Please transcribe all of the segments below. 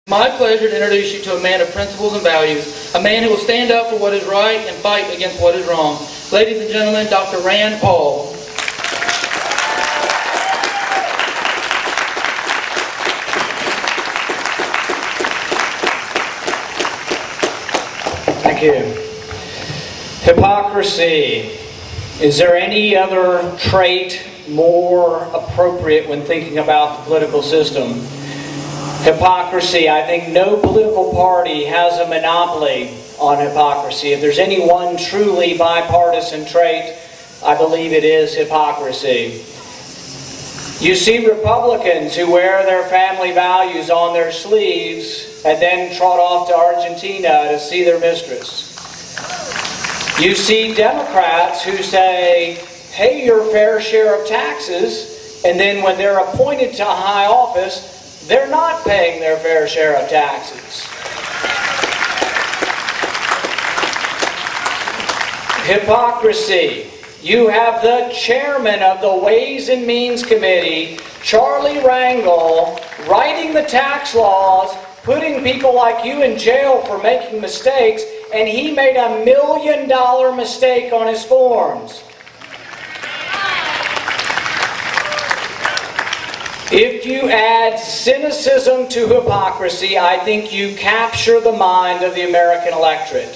My pleasure to introduce you to a man of principles and values, a man who will stand up for what is right and fight against what is wrong. Ladies and gentlemen, Dr. Rand Paul. Thank you. Hypocrisy. Is there any other trait more appropriate when thinking about the political system? Hypocrisy. I think no political party has a monopoly on hypocrisy. If there's any one truly bipartisan trait, I believe it is hypocrisy. You see Republicans who wear their family values on their sleeves and then trot off to Argentina to see their mistress. You see Democrats who say, pay your fair share of taxes, and then when they're appointed to high office, they're not paying their fair share of taxes. Hypocrisy. You have the chairman of the Ways and Means Committee, Charlie Rangel, writing the tax laws, putting people like you in jail for making mistakes, and he made $1 million mistake on his forms. If you add cynicism to hypocrisy, I think you capture the mind of the American electorate.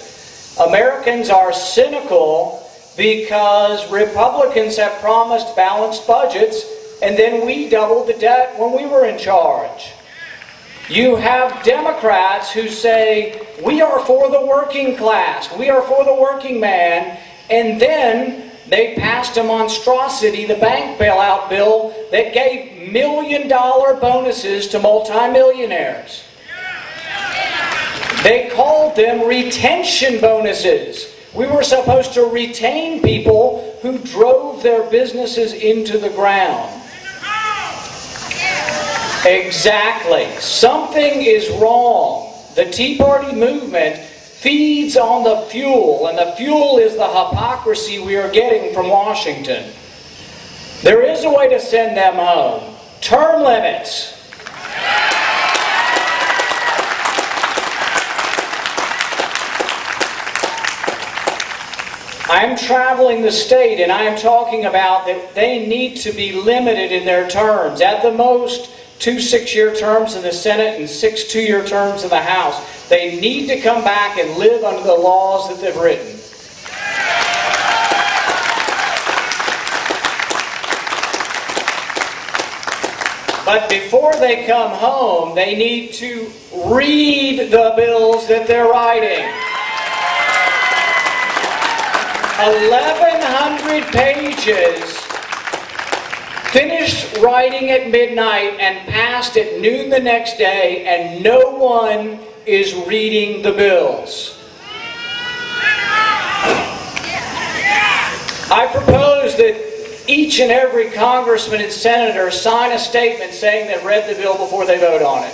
Americans are cynical because Republicans have promised balanced budgets, and then we doubled the debt when we were in charge. You have Democrats who say, we are for the working class, we are for the working man, and then they passed a monstrosity, the bank bailout bill, that gave $1 million bonuses to multimillionaires. They called them retention bonuses. We were supposed to retain people who drove their businesses into the ground. Exactly. Something is wrong. The Tea Party movement feeds on the fuel, and the fuel is the hypocrisy we are getting from Washington. There is a way to send them home. Term limits. I'm traveling the state and I am talking about that they need to be limited in their terms. At the most, 2 6-year terms in the Senate and 6 2-year terms in the House. They need to come back and live under the laws that they've written. But before they come home, they need to read the bills that they're writing. 1,100 pages, finished writing at midnight and passed at noon the next day, and no one is reading the bills. I propose that each and every congressman and senator sign a statement saying they read the bill before they vote on it.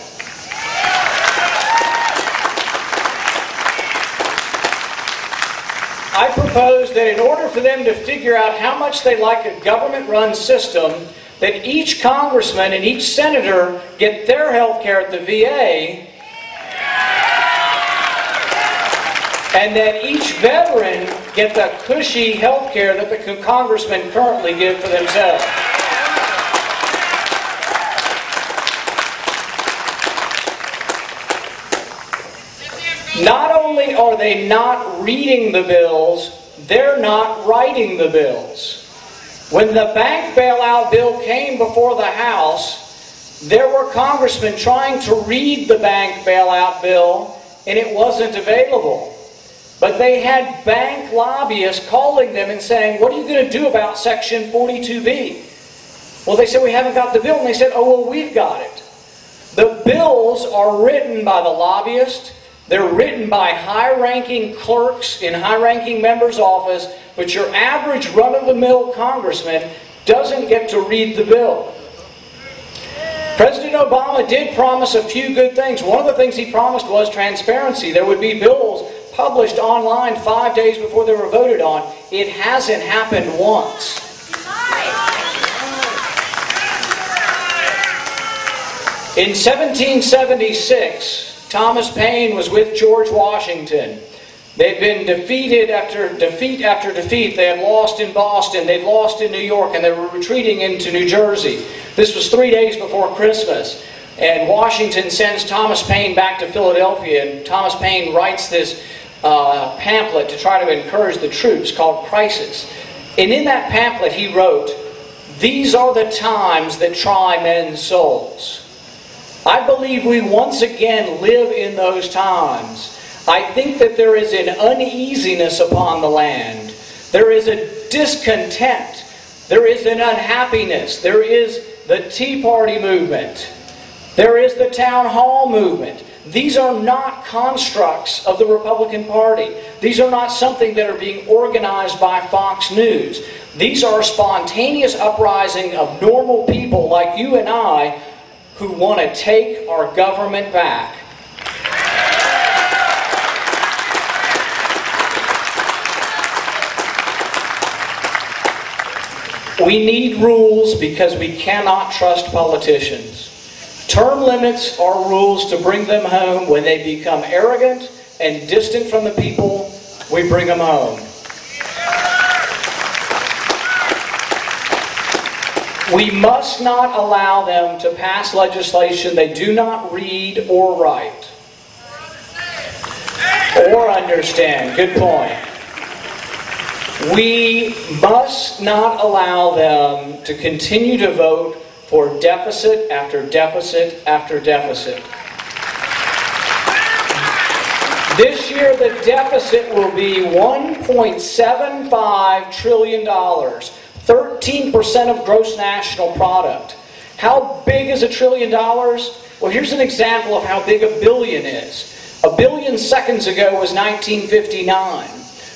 I propose that in order for them to figure out how much they like a government-run system, that each congressman and each senator get their health care at the VA, and that each veteran get the cushy health care that the congressmen currently give for themselves. Not only are they not reading the bills, they're not writing the bills. When the bank bailout bill came before the House, there were congressmen trying to read the bank bailout bill, and it wasn't available. But they had bank lobbyists calling them and saying, what are you going to do about Section 42B? Well, they said, we haven't got the bill. And they said, oh, well, we've got it. The bills are written by the lobbyists. They're written by high-ranking clerks in high-ranking members' office, but your average run-of-the-mill congressman doesn't get to read the bill. President Obama did promise a few good things. One of the things he promised was transparency. There would be bills published online 5 days before they were voted on. It hasn't happened once. In 1776, Thomas Paine was with George Washington. They'd been defeated after defeat after defeat. They had lost in Boston, they'd lost in New York, and they were retreating into New Jersey. This was 3 days before Christmas. And Washington sends Thomas Paine back to Philadelphia, and Thomas Paine writes this pamphlet to try to encourage the troops called Crisis. And in that pamphlet he wrote, "These are the times that try men's souls." I believe we once again live in those times. I think that there is an uneasiness upon the land. There is a discontent. There is an unhappiness. There is the Tea Party movement. There is the town hall movement. These are not constructs of the Republican Party. These are not something that are being organized by Fox News. These are spontaneous uprising of normal people like you and I who want to take our government back. We need rules because we cannot trust politicians. Term limits are rules to bring them home. When they become arrogant and distant from the people, we bring them home. We must not allow them to pass legislation they do not read or write. Or understand. Good point. We must not allow them to continue to vote for deficit after deficit after deficit. This year the deficit will be $1.75 trillion, 13% of gross national product. How big is $1 trillion? Well, here's an example of how big $1 billion is. 1 billion seconds ago was 1959.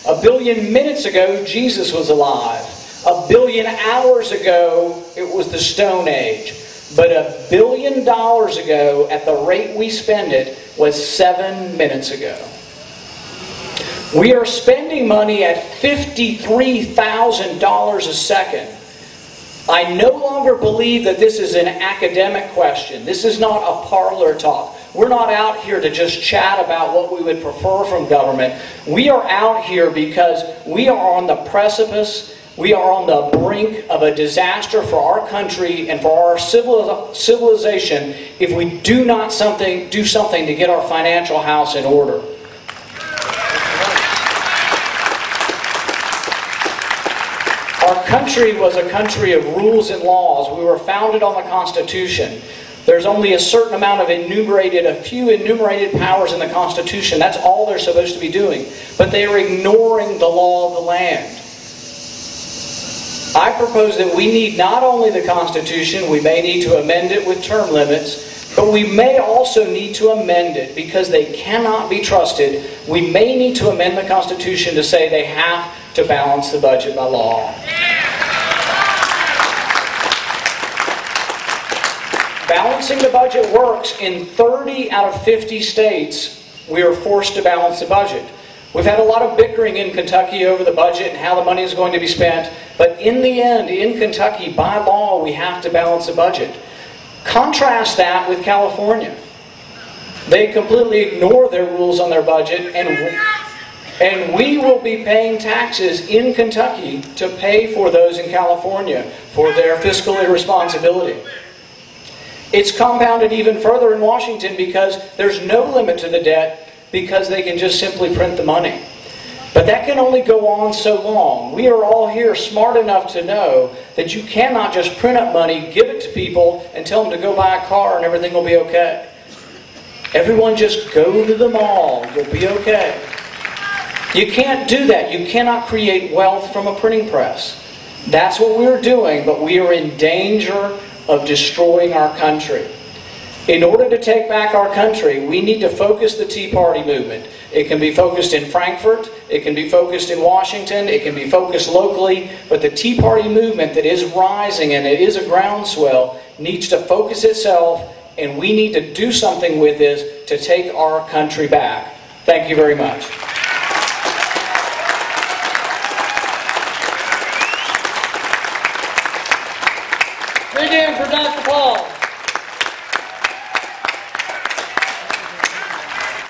1 billion minutes ago, Jesus was alive. 1 billion hours ago, it was the Stone Age. But $1 billion ago, at the rate we spend it, was 7 minutes ago. We are spending money at $53,000 a second. I no longer believe that this is an academic question. This is not a parlor talk. We're not out here to just chat about what we would prefer from government. We are out here because we are on the precipice, we are on the brink of a disaster for our country and for our civilization if we do not do something to get our financial house in order. Our country was a country of rules and laws. We were founded on the Constitution. There's only a certain amount of a few enumerated powers in the Constitution. That's all they're supposed to be doing. But they are ignoring the law of the land. I propose that we need not only the Constitution, we may need to amend it with term limits, but we may also need to amend it because they cannot be trusted. We may need to amend the Constitution to say they have to balance the budget by law. Balancing the budget works in 30 out of 50 states. We are forced to balance the budget. We've had a lot of bickering in Kentucky over the budget and how the money is going to be spent. But in the end, in Kentucky, by law, we have to balance the budget. Contrast that with California. They completely ignore their rules on their budget, and we will be paying taxes in Kentucky to pay for those in California for their fiscal irresponsibility. It's compounded even further in Washington because there's no limit to the debt because they can just simply print the money. But that can only go on so long. We are all here smart enough to know that you cannot just print up money, give it to people, and tell them to go buy a car and everything will be okay. Everyone just go to the mall, you'll be okay. You can't do that. You cannot create wealth from a printing press. That's what we're doing, but we are in danger of destroying our country. In order to take back our country, we need to focus the Tea Party movement. It can be focused in Frankfurt, it can be focused in Washington, it can be focused locally, but the Tea Party movement that is rising, and it is a groundswell, needs to focus itself, and we need to do something with this to take our country back. Thank you very much.